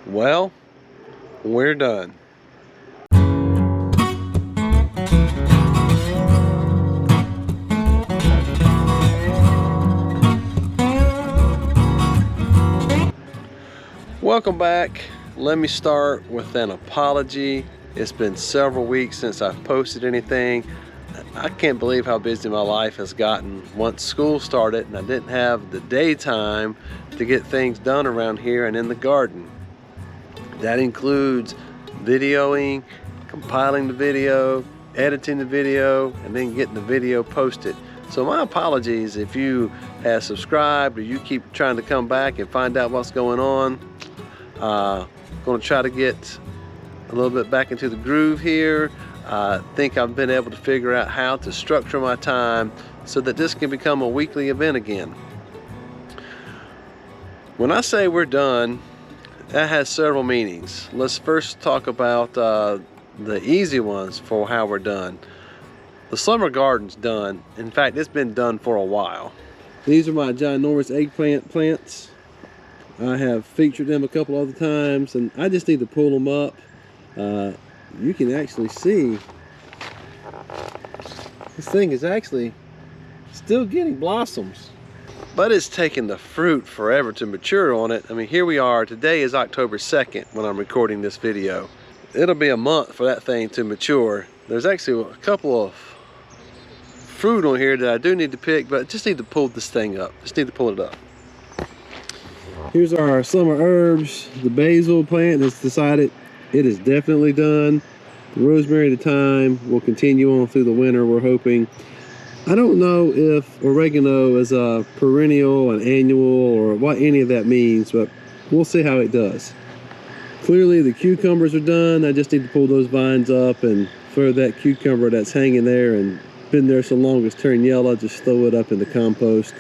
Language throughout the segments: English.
Well, we're done. Welcome back. Let me start with an apology. It's been several weeks since I've posted anything. I can't believe how busy my life has gotten once school started and I didn't have the daytime to get things done around here and in the garden. That includes videoing, compiling the video, editing the video, and then getting the video posted. So my apologies if you have subscribed or you keep trying to come back and find out what's going on. Going to try to get a little bit back into the groove here. I think I've been able to figure out how to structure my time so that this can become a weekly event again. When I say we're done, that has several meanings. Let's first talk about the easy ones for how we're done. The summer garden's done. In fact, it's been done for a while. These are my ginormous eggplant plants. I have featured them a couple other times and I just need to pull them up. You can actually see this thing is actually still getting blossoms, but it's taking the fruit forever to mature on it. I mean, here we are. Today is October 2nd when I'm recording this video. It'll be a month for that thing to mature. There's actually a couple of fruit on here that I do need to pick, but I just need to pull this thing up. Just need to pull it up. Here's our summer herbs. The basil plant has decided it is definitely done. The rosemary to thyme will continue on through the winter, we're hoping. I don't know if oregano is a perennial, an annual, or what any of that means, but we'll see how it does. Clearly the cucumbers are done. I just need to pull those vines up and throw that cucumber that's hanging there and been there so long it's turned yellow, just throw it up in the compost.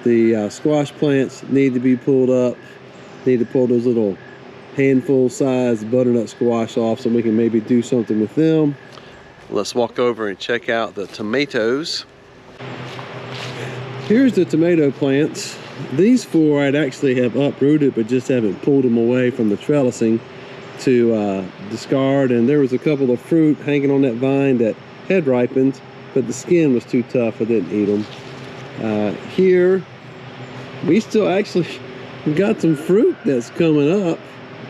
The squash plants need to be pulled up. Need to pull those little handful size butternut squash off so we can maybe do something with them. Let's walk over and check out the tomatoes. Here's the tomato plants. These four I'd actually have uprooted but just haven't pulled them away from the trellising to discard, and there was a couple of fruit hanging on that vine that had ripened, but the skin was too tough. I didn't eat them. Here we still actually got some fruit that's coming up,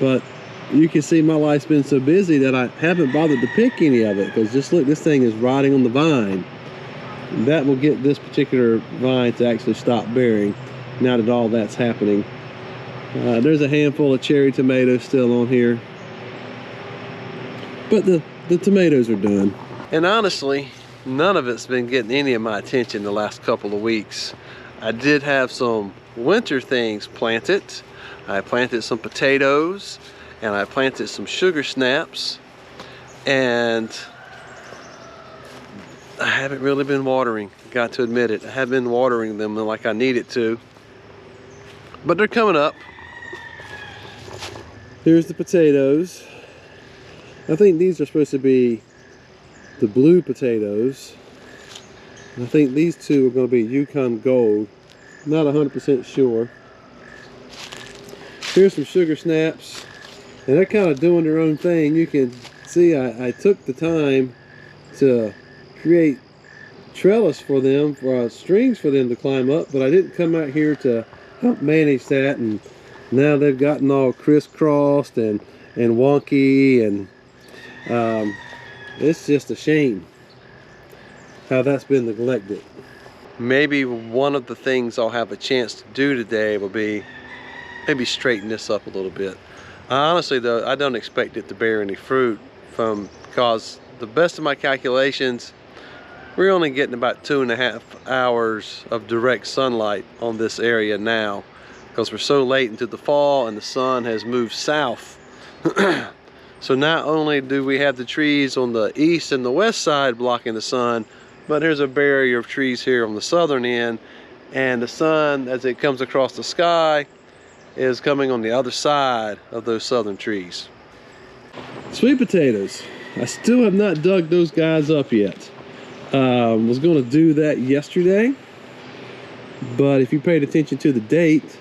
but you can see my life's been so busy that I haven't bothered to pick any of it, because just look, this thing is rotting on the vine. That will get this particular vine to actually stop bearing now that all that's happening. There's a handful of cherry tomatoes still on here, but the tomatoes are done. And honestly, none of it's been getting any of my attention the last couple of weeks. I did have some winter things planted. I planted some potatoes and I planted some sugar snaps, and I haven't really been watering, got to admit it. I haven't been watering them like I needed to, but they're coming up. Here's the potatoes. I think these are supposed to be the blue potatoes. I think these two are going to be Yukon Gold. Not 100% sure. Here's some sugar snaps, and they're kind of doing their own thing. You can see I took the time to create trellis for them, strings for them to climb up, but I didn't come out here to help manage that, and now they've gotten all crisscrossed and wonky, and it's just a shame how that's been neglected. Maybe one of the things I'll have a chance to do today will be maybe straighten this up a little bit. Honestly though, I don't expect it to bear any fruit because the best of my calculations, we're only getting about 2.5 hours of direct sunlight on this area now, because we're so late into the fall and the sun has moved south. So not only do we have the trees on the east and the west side blocking the sun, but there's a barrier of trees here on the southern end, and the sun, as it comes across the sky, is coming on the other side of those southern trees. Sweet potatoes. I still have not dug those guys up yet. Was going to do that yesterday, but if you paid attention to the date,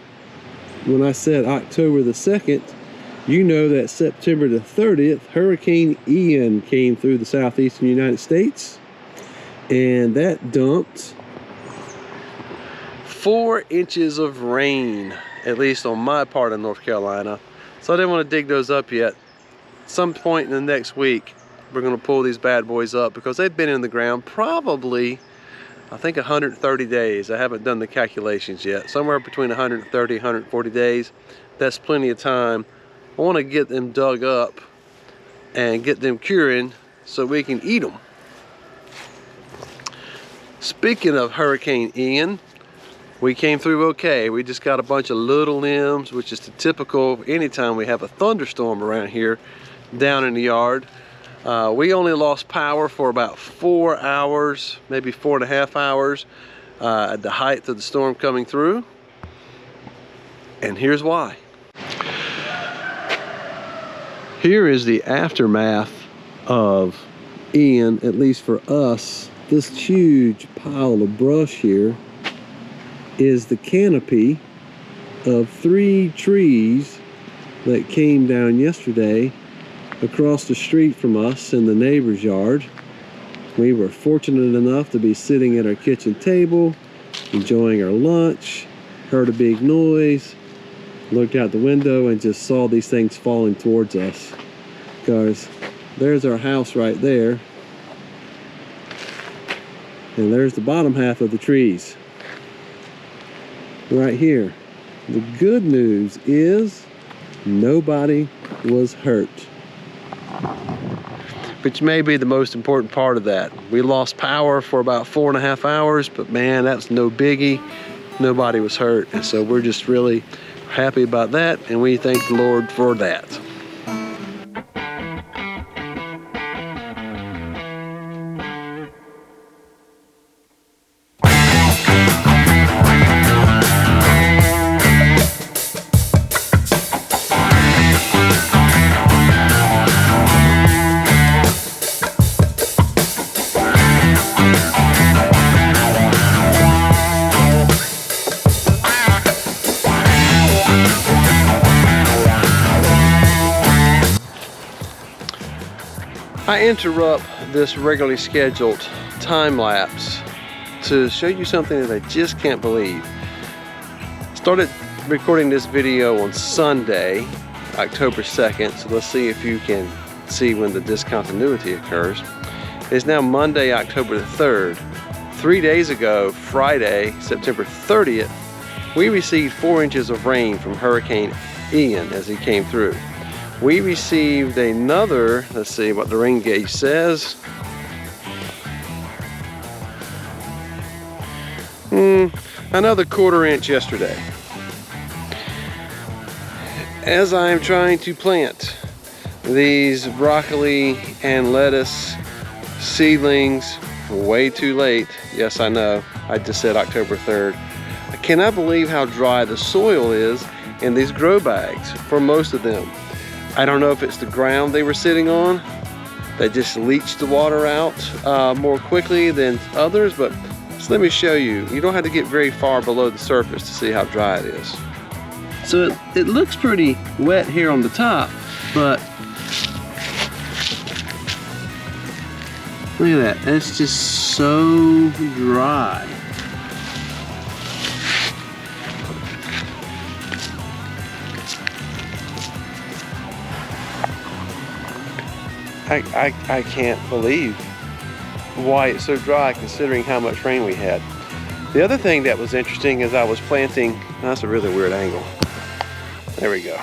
when I said October the 2nd, You know that September the 30th, Hurricane Ian came through the southeastern United States, and that dumped 4 inches of rain, at least on my part of North Carolina. So I didn't want to dig those up yet. Some point in the next week, we're going to pull these bad boys up because they've been in the ground probably, I think, 130 days. I haven't done the calculations yet. Somewhere between 130 and 140 days. That's plenty of time. I want to get them dug up and get them curing so we can eat them. Speaking of Hurricane Ian, we came through okay. We just got a bunch of little limbs, which is the typical anytime we have a thunderstorm around here down in the yard. We only lost power for about 4 hours, maybe 4.5 hours at the height of the storm coming through. And here's why. Here is the aftermath of Ian, at least for us. This huge pile of brush here is the canopy of 3 trees that came down yesterday across the street from us in the neighbor's yard. We were fortunate enough to be sitting at our kitchen table, enjoying our lunch, heard a big noise, looked out the window and just saw these things falling towards us. Because there's our house right there, and there's the bottom half of the trees right here. The good news is nobody was hurt, which may be the most important part of that. We lost power for about 4.5 hours, but man, that's no biggie. Nobody was hurt, and so we're just really happy about that, and we thank the Lord for that. I interrupt this regularly scheduled time lapse to show you something that I just can't believe. Started recording this video on Sunday, October 2nd, so let's see if you can see when the discontinuity occurs. It's now Monday, October the 3rd. 3 days ago, Friday, September 30th, we received 4 inches of rain from Hurricane Ian as he came through. We received another, let's see what the rain gauge says. Another 1/4 inch yesterday. As I am trying to plant these broccoli and lettuce seedlings way too late. Yes, I know, I just said October 3rd. I cannot believe how dry the soil is in these grow bags for most of them. I don't know if it's the ground they were sitting on that just leached the water out more quickly than others, but so let me show you. You don't have to get very far below the surface to see how dry it is. So it looks pretty wet here on the top, but look at that, it's just so dry. I can't believe why it's so dry considering how much rain we had. The other thing that was interesting is I was planting, that's a really weird angle. There we go.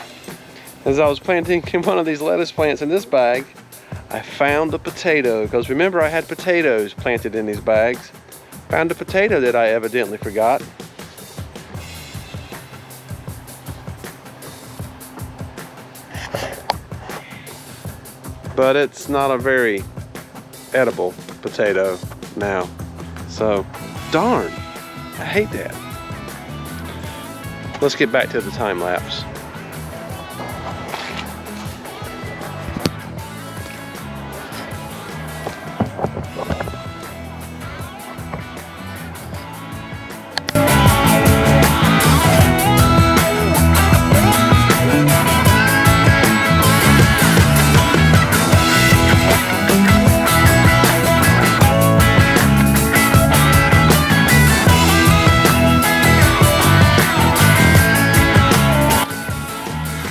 As I was planting one of these lettuce plants in this bag, I found a potato, because remember I had potatoes planted in these bags. Found a potato that I evidently forgot. But it's not a very edible potato now. So, darn, I hate that. Let's get back to the time lapse.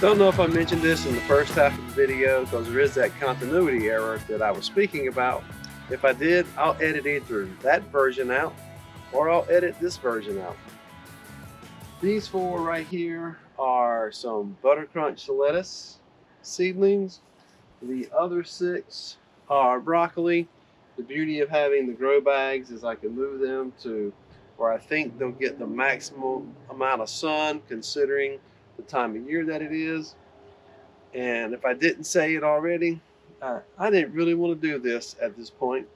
Don't know if I mentioned this in the first half of the video because there is that continuity error that I was speaking about. If I did, I'll edit either that version out or I'll edit this version out. These 4 right here are some buttercrunch lettuce seedlings. The other 6 are broccoli. The beauty of having the grow bags is I can move them to where I think they'll get the maximum amount of sun considering the time of year that it is. And if I didn't say it already, I didn't really want to do this at this point,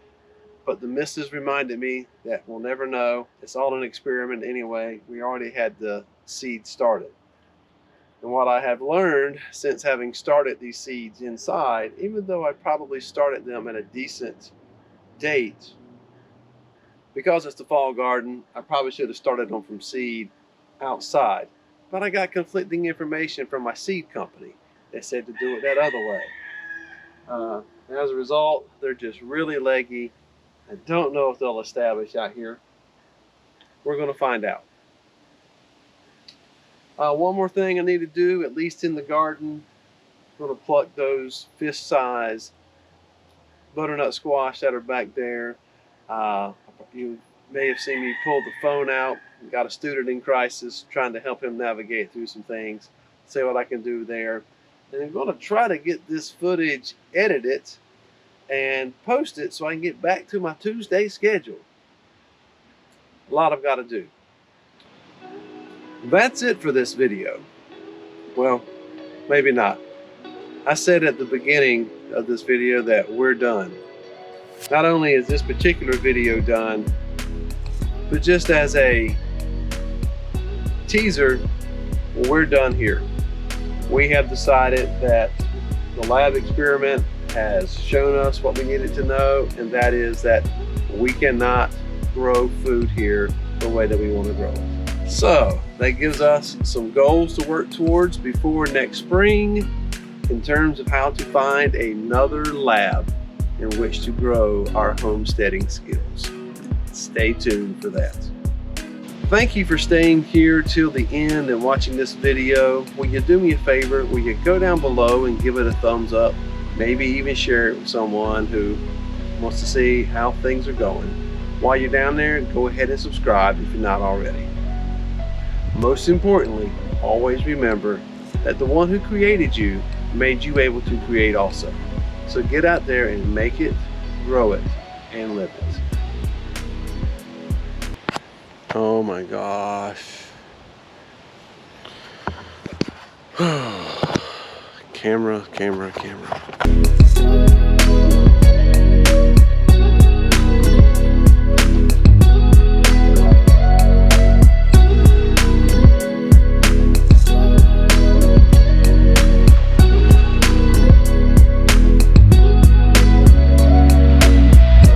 but the missus reminded me that we'll never know. It's all an experiment anyway. We already had the seed started. And what I have learned since having started these seeds inside, even though I probably started them at a decent date, because it's the fall garden, I probably should have started them from seed outside. But I got conflicting information from my seed company. They said to do it that other way. As a result, they're just really leggy. I don't know if they'll establish out here. We're going to find out. One more thing I need to do, at least in the garden, I'm going to pluck those fist-size butternut squash that are back there. You may have seen me pull the phone out. I've got a student in crisis, trying to help him navigate through some things, see what I can do there. And I'm going to try to get this footage edited and post it so I can get back to my Tuesday schedule. A lot I've got to do. That's it for this video. Well, maybe not. I said at the beginning of this video that we're done. Not only is this particular video done, but just as a teaser, we're done here. We have decided that the lab experiment has shown us what we needed to know, and that is that we cannot grow food here the way that we want to grow it. So that gives us some goals to work towards before next spring in terms of how to find another lab in which to grow our homesteading skills. Stay tuned for that. Thank you for staying here till the end and watching this video. Will you do me a favor? Will you go down below and give it a thumbs up? Maybe even share it with someone who wants to see how things are going. While you're down there, go ahead and subscribe if you're not already. Most importantly, always remember that the one who created you made you able to create also. So get out there and make it, grow it, and live it. Oh my gosh. Camera.